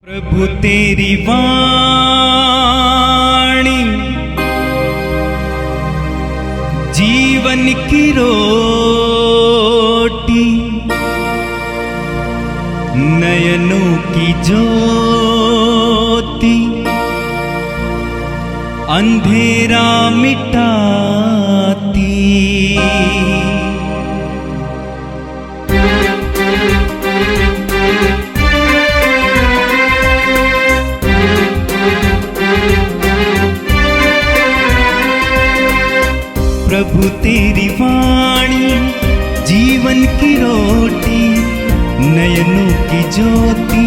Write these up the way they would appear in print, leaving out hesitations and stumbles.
प्रभु तेरी वाणी जीवन की रोटी, नयनों की ज्योति, अंधेरा मिटाती। प्रभु तेरी वाणी जीवन की रोटी, नयनों की ज्योति,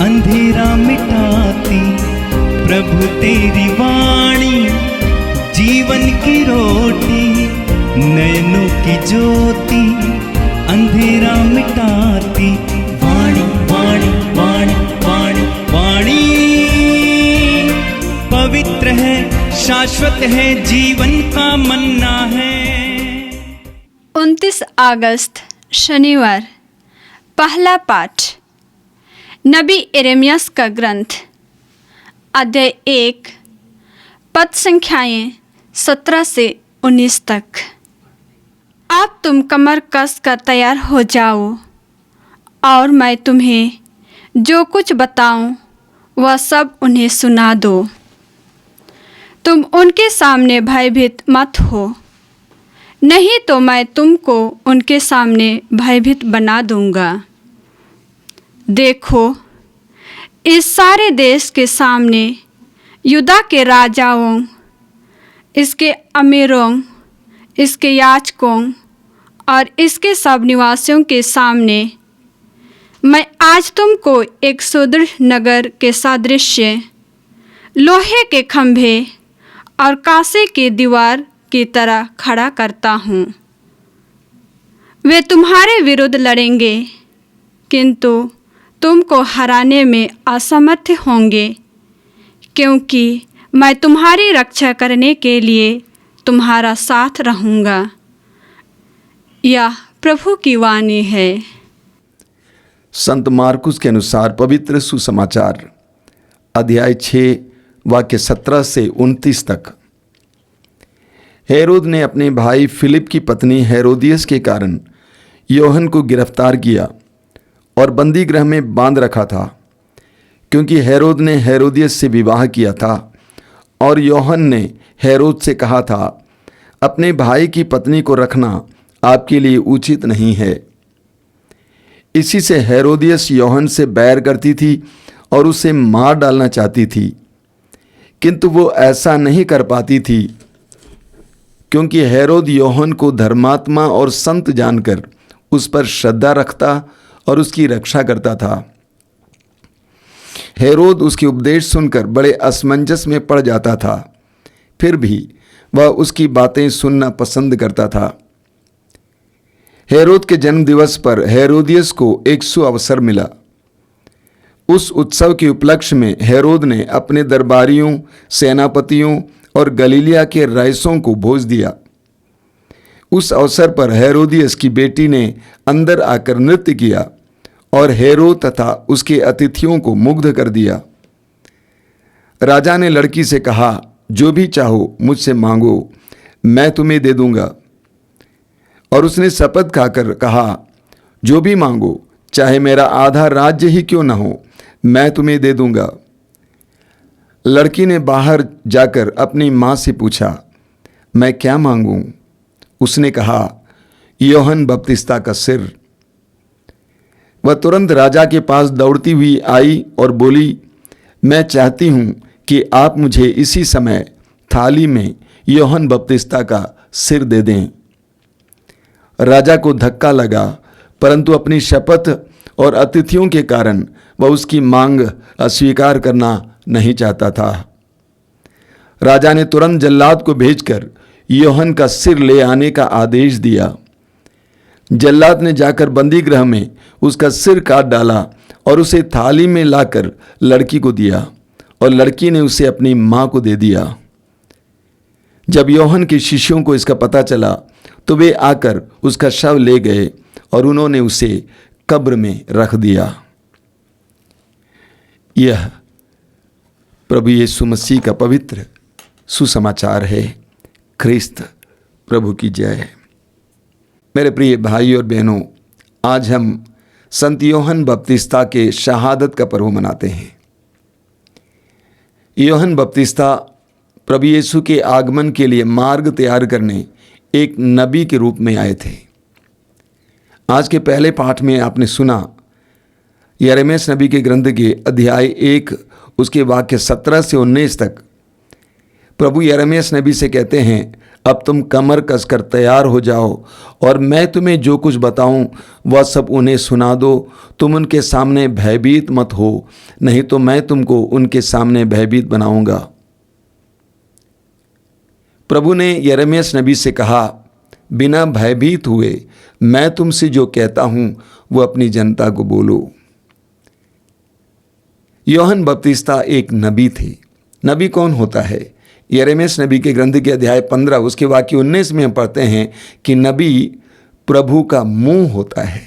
अंधेरा मिटाती। प्रभु तेरी वाणी जीवन की रोटी, नयनों की ज्योति, अंधेरा मिटाती। वाणी वाणी वाणी वाणी वाणी पवित्र है, शाश्वत है, जीवन का मन्ना है। 29 अगस्त शनिवार। पहला पाठ नबी यिर्मयाह का ग्रंथ, अध्याय 1, पद संख्याएं 17 से 19 तक। अब तुम कमर कस कर तैयार हो जाओ और मैं तुम्हें जो कुछ बताऊं वह सब उन्हें सुना दो। तुम उनके सामने भयभीत मत हो, नहीं तो मैं तुमको उनके सामने भयभीत बना दूंगा। देखो, इस सारे देश के सामने यूदा के राजाओं, इसके अमीरों, इसके याजकों और इसके सब निवासियों के सामने मैं आज तुमको एक सुदृढ़ नगर के सादृश्य, लोहे के खंभे और कांसे की दीवार की तरह खड़ा करता हूँ। वे तुम्हारे विरुद्ध लड़ेंगे, किंतु तुमको हराने में असमर्थ होंगे, क्योंकि मैं तुम्हारी रक्षा करने के लिए तुम्हारा साथ रहूँगा। यह प्रभु की वाणी है। संत मार्कुस के अनुसार पवित्र सुसमाचार, अध्याय 6, वाक्य 17 से 29 तक। हेरोद ने अपने भाई फिलिप की पत्नी हेरोदियस के कारण योहन को गिरफ्तार किया और बंदी गृह में बांध रखा था, क्योंकि हेरोद ने हेरोदियस से विवाह किया था और योहन ने हेरोद से कहा था, अपने भाई की पत्नी को रखना आपके लिए उचित नहीं है। इसी से हेरोदियस योहन से बैर करती थी और उसे मार डालना चाहती थी, किंतु वो ऐसा नहीं कर पाती थी, क्योंकि हेरोद योहन को धर्मात्मा और संत जानकर उस पर श्रद्धा रखता और उसकी रक्षा करता था। हेरोद उसके उपदेश सुनकर बड़े असमंजस में पड़ जाता था, फिर भी वह उसकी बातें सुनना पसंद करता था। हेरोद के जन्म दिवस पर हेरोदियस को एक सुअवसर मिला। उस उत्सव के उपलक्ष्य में हेरोद ने अपने दरबारियों, सेनापतियों और गलीलिया के रईसों को भोज दिया। उस अवसर पर हेरोदियस की बेटी ने अंदर आकर नृत्य किया और हेरोद तथा उसके अतिथियों को मुग्ध कर दिया। राजा ने लड़की से कहा, जो भी चाहो मुझसे मांगो, मैं तुम्हें दे दूंगा। और उसने शपथ खाकर कहा, जो भी मांगो, चाहे मेरा आधा राज्य ही क्यों न हो, मैं तुम्हें दे दूंगा। लड़की ने बाहर जाकर अपनी माँ से पूछा, मैं क्या मांगूं? उसने कहा, योहन बपतिस्ता का सिर। वह तुरंत राजा के पास दौड़ती हुई आई और बोली, मैं चाहती हूं कि आप मुझे इसी समय थाली में योहन बपतिस्ता का सिर दे दें। राजा को धक्का लगा, परंतु अपनी शपथ और अतिथियों के कारण वह उसकी मांग अस्वीकार करना नहीं चाहता था। राजा ने तुरंत जल्लाद को भेजकर योहन का सिर ले आने का आदेश दिया। जल्लाद ने जाकर बंदी गृह में उसका सिर काट डाला और उसे थाली में लाकर लड़की को दिया, और लड़की ने उसे अपनी माँ को दे दिया। जब योहन के शिष्यों को इसका पता चला तो वे आकर उसका शव ले गए और उन्होंने उसे कब्र में रख दिया। यह प्रभु यीशु मसीह का पवित्र सुसमाचार है। ख्रिस्त प्रभु की जय। मेरे प्रिय भाई और बहनों, आज हम संत यूहन्ना बपतिस्ता के शहादत का पर्व मनाते हैं। यूहन्ना बपतिस्ता प्रभु यीशु के आगमन के लिए मार्ग तैयार करने एक नबी के रूप में आए थे। आज के पहले पाठ में आपने सुना यिर्मयाह नबी के ग्रंथ के अध्याय 1 उसके वाक्य 17 से 19 तक प्रभु यिर्मयाह नबी से कहते हैं, अब तुम कमर कसकर तैयार हो जाओ और मैं तुम्हें जो कुछ बताऊं वह सब उन्हें सुना दो। तुम उनके सामने भयभीत मत हो, नहीं तो मैं तुमको उनके सामने भयभीत बनाऊंगा। प्रभु ने यिर्मयाह नबी से कहा, बिना भयभीत हुए मैं तुमसे जो कहता हूं वो अपनी जनता को बोलो। यूहन्ना बपतिस्ता एक नबी थे। नबी कौन होता है? यिर्मयाह नबी के ग्रंथ के अध्याय 15 उसके वाक्य 19 में हम पढ़ते हैं कि नबी प्रभु का मुंह होता है।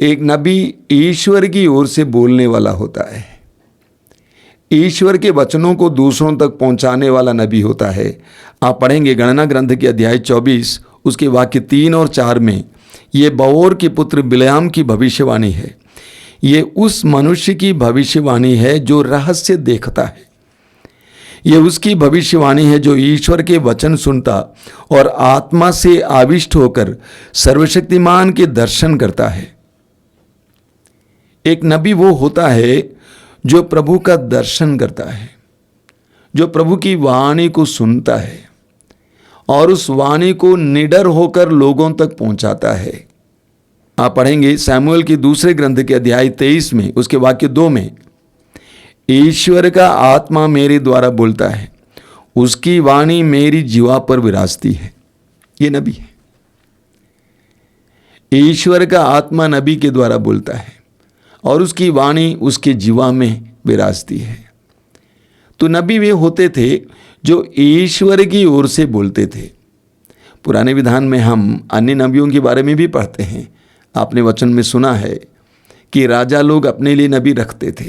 एक नबी ईश्वर की ओर से बोलने वाला होता है, ईश्वर के वचनों को दूसरों तक पहुंचाने वाला नबी होता है। आप पढ़ेंगे गणना ग्रंथ के अध्याय 24 उसके वाक्य 3 और 4 में, ये बओर के पुत्र बिलेआम की भविष्यवाणी है। ये उस मनुष्य की भविष्यवाणी है जो रहस्य देखता है। ये उसकी भविष्यवाणी है जो ईश्वर के वचन सुनता और आत्मा से आविष्ट होकर सर्वशक्तिमान के दर्शन करता है। एक नबी वो होता है जो प्रभु का दर्शन करता है, जो प्रभु की वाणी को सुनता है और उस वाणी को निडर होकर लोगों तक पहुंचाता है। आप पढ़ेंगे शमूएल की दूसरे ग्रंथ के अध्याय 23 में उसके वाक्य 2 में, ईश्वर का आत्मा मेरे द्वारा बोलता है, उसकी वाणी मेरी जीवा पर विराजती है। ये नबी है। ईश्वर का आत्मा नबी के द्वारा बोलता है और उसकी वाणी उसके जीवा में विराजती है। तो नबी वे होते थे जो ईश्वर की ओर से बोलते थे। पुराने विधान में हम अन्य नबियों के बारे में भी पढ़ते हैं। आपने वचन में सुना है कि राजा लोग अपने लिए नबी रखते थे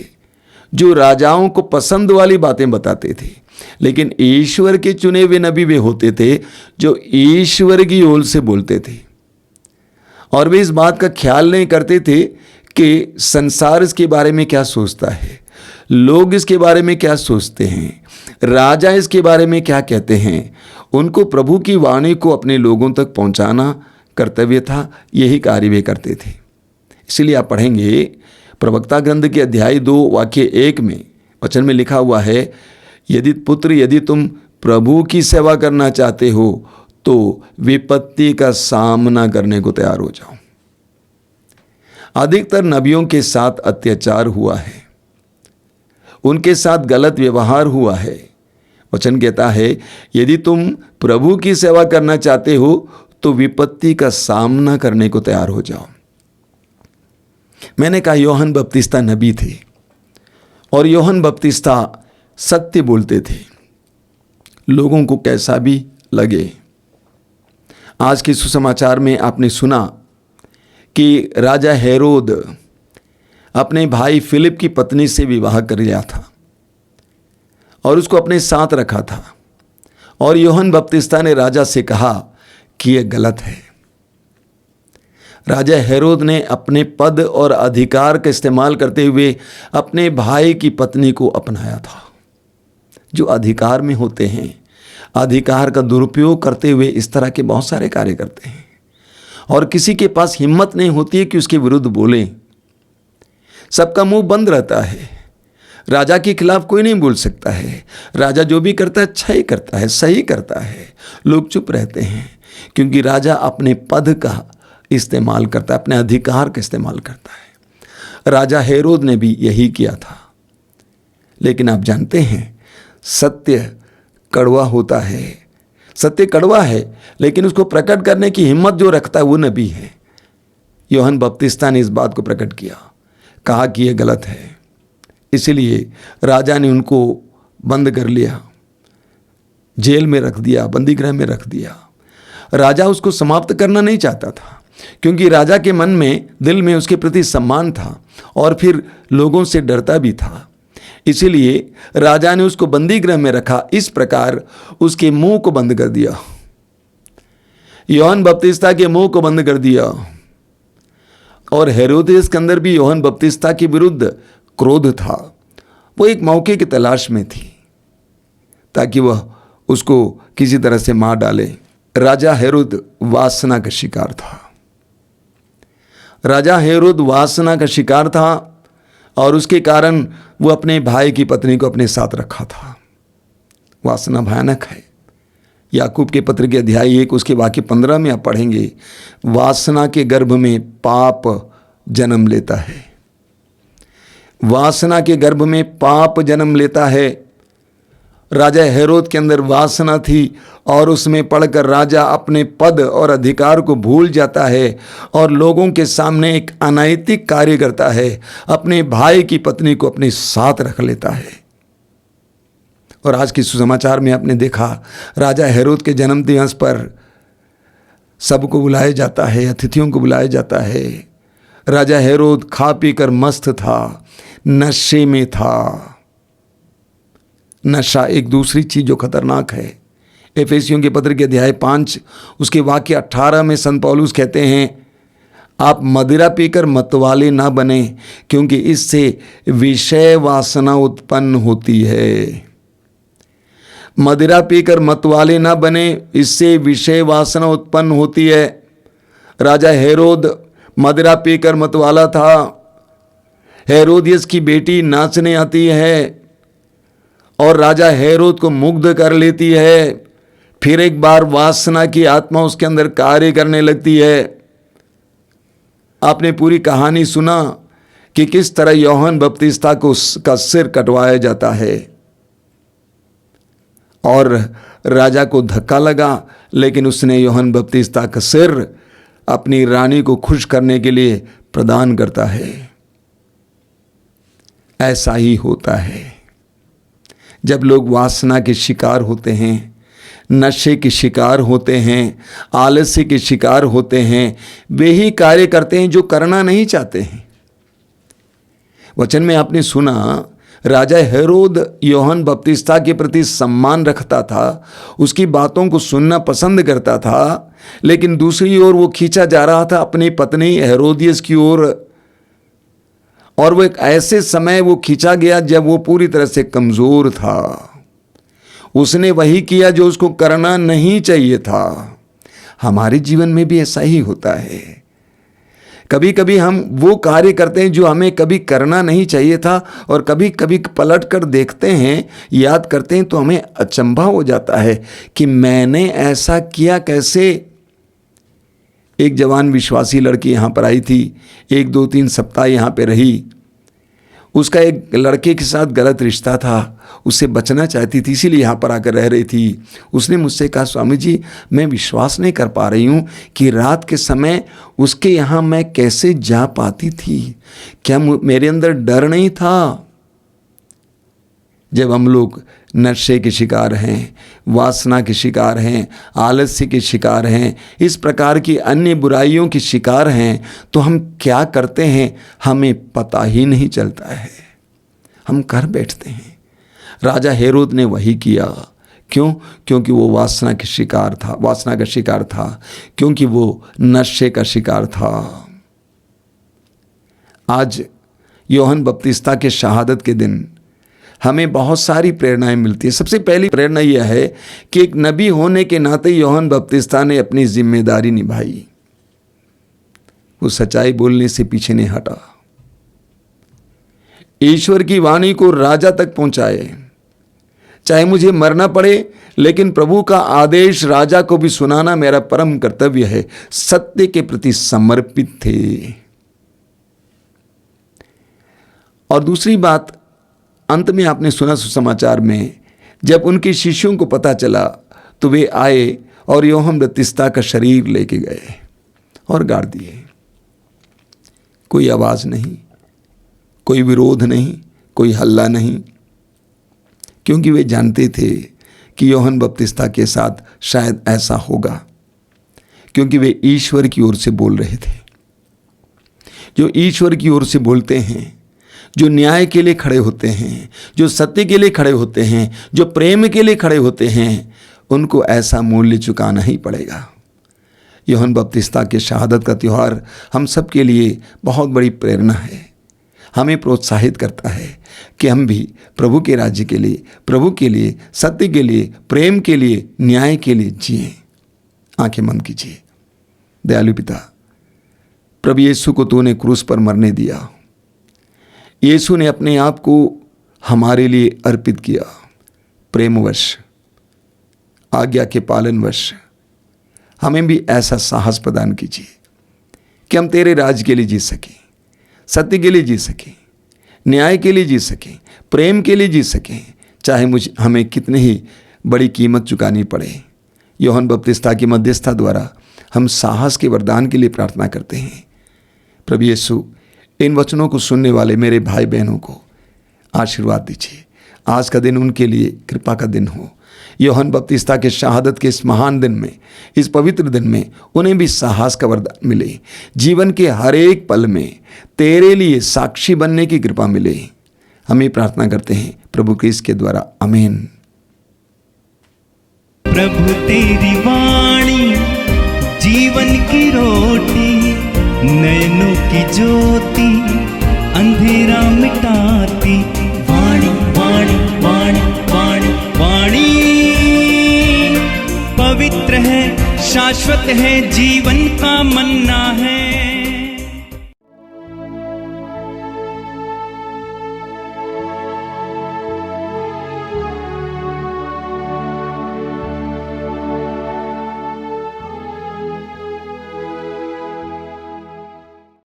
जो राजाओं को पसंद वाली बातें बताते थे, लेकिन ईश्वर के चुने हुए नबी वे होते थे जो ईश्वर की ओर से बोलते थे और वे इस बात का ख्याल नहीं करते थे कि संसार इसके बारे में क्या सोचता है, लोग इसके बारे में क्या सोचते हैं, राजा इसके बारे में क्या कहते हैं। उनको प्रभु की वाणी को अपने लोगों तक पहुंचाना कर्तव्य था। यही कार्य वे करते थे। इसलिए आप पढ़ेंगे प्रवक्ता ग्रंथ के अध्याय 2 वाक्य 1 में वचन में लिखा हुआ है, यदि तुम प्रभु की सेवा करना चाहते हो तो विपत्ति का सामना करने को तैयार हो जाओ। अधिकतर नबियों के साथ अत्याचार हुआ है, उनके साथ गलत व्यवहार हुआ है। वचन कहता है, यदि तुम प्रभु की सेवा करना चाहते हो तो विपत्ति का सामना करने को तैयार हो जाओ। मैंने कहा यूहन्ना बपतिस्ता नबी थे और यूहन्ना बपतिस्ता सत्य बोलते थे, लोगों को कैसा भी लगे। आज के सुसमाचार में आपने सुना कि राजा हेरोद अपने भाई फिलिप की पत्नी से विवाह कर लिया था और उसको अपने साथ रखा था और यूहन्ना बपतिस्ता ने राजा से कहा कि यह गलत है। राजा हेरोद ने अपने पद और अधिकार का इस्तेमाल करते हुए अपने भाई की पत्नी को अपनाया था। जो अधिकार में होते हैं, अधिकार का दुरुपयोग करते हुए इस तरह के बहुत सारे कार्य करते हैं और किसी के पास हिम्मत नहीं होती है कि उसके विरुद्ध बोले। सबका मुंह बंद रहता है, राजा के खिलाफ कोई नहीं बोल सकता है। राजा जो भी करता है अच्छा ही करता है, सही करता है। लोग चुप रहते हैं क्योंकि राजा अपने पद का इस्तेमाल करता है, अपने अधिकार का इस्तेमाल करता है। राजा हेरोद ने भी यही किया था। लेकिन आप जानते हैं सत्य कड़वा होता है। सत्य कड़वा है लेकिन उसको प्रकट करने की हिम्मत जो रखता है वो नबी है। यूहन्ना बपतिस्ता ने इस बात को प्रकट किया, कहा कि यह गलत है। इसलिए राजा ने उनको बंद कर लिया, जेल में रख दिया, बंदी गृह में रख दिया। राजा उसको समाप्त करना नहीं चाहता था क्योंकि राजा के मन में, दिल में उसके प्रति सम्मान था और फिर लोगों से डरता भी था। इसीलिए राजा ने उसको बंदी गृह में रखा, इस प्रकार उसके मुंह को बंद कर दिया। यूहन्ना बपतिस्ता के मुंह को बंद कर दिया। और हेरोदेस के अंदर भी यूहन्ना बपतिस्ता के विरुद्ध क्रोध था। वो एक मौके की तलाश में थी ताकि वह उसको किसी तरह से मार डाले। राजा हेरोद वासना का शिकार था। राजा हेरोद वासना का शिकार था और उसके कारण वो अपने भाई की पत्नी को अपने साथ रखा था। वासना भयानक है। याकूब के पत्र के अध्याय 1 उसके वाक्य 15 में आप पढ़ेंगे, वासना के गर्भ में पाप जन्म लेता है। वासना के गर्भ में पाप जन्म लेता है। राजा हेरोद के अंदर वासना थी और उसमें पढ़कर राजा अपने पद और अधिकार को भूल जाता है और लोगों के सामने एक अनैतिक कार्य करता है, अपने भाई की पत्नी को अपने साथ रख लेता है। और आज के सुसमाचार में आपने देखा, राजा हेरोद के जन्म दिवस पर सबको बुलाया जाता है, अतिथियों को बुलाया जाता है। राजा हेरोद खा पी कर मस्त था, नशे में था। नशा एक दूसरी चीज जो खतरनाक है। एफेसियों के पत्र के अध्याय 5 उसके वाक्य 18 में संत पौलुस कहते हैं, आप मदिरा पीकर मतवाले ना बने, क्योंकि इससे विषय वासना उत्पन्न होती है। मदिरा पीकर मतवाले ना बने, इससे विषय वासना उत्पन्न होती है। राजा हेरोद मदिरा पीकर मतवाला था। हेरोदियस की बेटी नाचने आती है और राजा हेरोद को मुग्ध कर लेती है। फिर एक बार वासना की आत्मा उसके अंदर कार्य करने लगती है। आपने पूरी कहानी सुना कि किस तरह यूहन्ना बपतिस्ता का सिर कटवाया जाता है और राजा को धक्का लगा, लेकिन उसने यूहन्ना बपतिस्ता का सिर अपनी रानी को खुश करने के लिए प्रदान करता है। ऐसा ही होता है जब लोग वासना के शिकार होते हैं, नशे के शिकार होते हैं, आलस्य के शिकार होते हैं, वे ही कार्य करते हैं जो करना नहीं चाहते हैं। वचन में आपने सुना, राजा हेरोद यूहन्ना बपतिस्ता के प्रति सम्मान रखता था, उसकी बातों को सुनना पसंद करता था, लेकिन दूसरी ओर वो खींचा जा रहा था अपनी पत्नी हेरोदियस की ओर। और वो एक ऐसे समय वो खींचा गया जब वो पूरी तरह से कमजोर था। उसने वही किया जो उसको करना नहीं चाहिए था। हमारे जीवन में भी ऐसा ही होता है। कभी कभी हम वो कार्य करते हैं जो हमें कभी करना नहीं चाहिए था, और कभी कभी पलट कर देखते हैं, याद करते हैं तो हमें अचंभा हो जाता है कि मैंने ऐसा किया कैसे। एक जवान विश्वासी लड़की यहाँ पर आई थी, 1-2-3 सप्ताह यहाँ पे रही। उसका एक लड़के के साथ गलत रिश्ता था, उससे बचना चाहती थी, इसीलिए यहाँ पर आकर रह रही थी। उसने मुझसे कहा, स्वामी जी मैं विश्वास नहीं कर पा रही हूँ कि रात के समय उसके यहाँ मैं कैसे जा पाती थी। क्या मेरे अंदर डर नहीं था? जब हम लोग नशे के शिकार हैं, वासना के शिकार हैं, आलस्य के शिकार हैं, इस प्रकार की अन्य बुराइयों के शिकार हैं, तो हम क्या करते हैं हमें पता ही नहीं चलता है, हम कर बैठते हैं। राजा हेरोद ने वही किया। क्यों? क्योंकि वो वासना का शिकार था, क्योंकि वो नशे का शिकार था। आज यूहन्ना बपतिस्ता के शहादत के दिन हमें बहुत सारी प्रेरणाएं मिलती है। सबसे पहली प्रेरणा यह है कि एक नबी होने के नाते यूहन्ना बपतिस्ता ने अपनी जिम्मेदारी निभाई। वो सच्चाई बोलने से पीछे नहीं हटा, ईश्वर की वाणी को राजा तक पहुंचाए। चाहे मुझे मरना पड़े, लेकिन प्रभु का आदेश राजा को भी सुनाना मेरा परम कर्तव्य है। सत्य के प्रति समर्पित थे। और दूसरी बात, अंत में आपने सुना सुसमाचार में, जब उनके शिष्यों को पता चला तो वे आए और यूहन्ना बपतिस्ता का शरीर लेके गए और गाड़ दिए। कोई आवाज नहीं, कोई विरोध नहीं, कोई हल्ला नहीं, क्योंकि वे जानते थे कि यूहन्ना बपतिस्ता के साथ शायद ऐसा होगा, क्योंकि वे ईश्वर की ओर से बोल रहे थे। जो ईश्वर की ओर से बोलते हैं, जो न्याय के लिए खड़े होते हैं, जो सत्य के लिए खड़े होते हैं, जो प्रेम के लिए खड़े होते हैं, उनको ऐसा मूल्य चुकाना ही पड़ेगा। यूहन्ना बपतिस्ता के शहादत का त्यौहार हम सब के लिए बहुत बड़ी प्रेरणा है। हमें प्रोत्साहित करता है कि हम भी प्रभु के राज्य के लिए, प्रभु के लिए, सत्य के लिए, प्रेम के लिए, न्याय के लिए जिएं। आंखें बंद कीजिए। दयालु पिता, प्रभु यीशु को तूने क्रूस पर मरने दिया। यीशु ने अपने आप को हमारे लिए अर्पित किया। प्रेमवश, आज्ञा के पालनवश हमें भी ऐसा साहस प्रदान कीजिए कि हम तेरे राज के लिए जी सकें, सत्य के लिए जी सकें, न्याय के लिए जी सकें, प्रेम के लिए जी सकें, चाहे हमें कितनी ही बड़ी कीमत चुकानी पड़े। यूहन्ना बपतिस्ता की मध्यस्थता द्वारा हम साहस के वरदान के लिए प्रार्थना करते हैं। प्रभु यीशु, इन वचनों को सुनने वाले मेरे भाई बहनों को आशीर्वाद दीजिए। आज का दिन उनके लिए कृपा का दिन हो। यूहन्ना बपतिस्ता के शहादत के इस महान दिन में, इस पवित्र दिन में उन्हें भी साहस का वरदान मिले। जीवन के हर एक पल में तेरे लिए साक्षी बनने की कृपा मिले। हम ये प्रार्थना करते हैं प्रभु क्रिस्त के द्वारा, आमीन। प्रभु तेरी वाणी जीवन की रोटी, नयनों की ज्योति अंधेरा मिटाती। वाणी वाणी वाणी वाणी वाणी पवित्र है, शाश्वत है, जीवन का मन्ना है।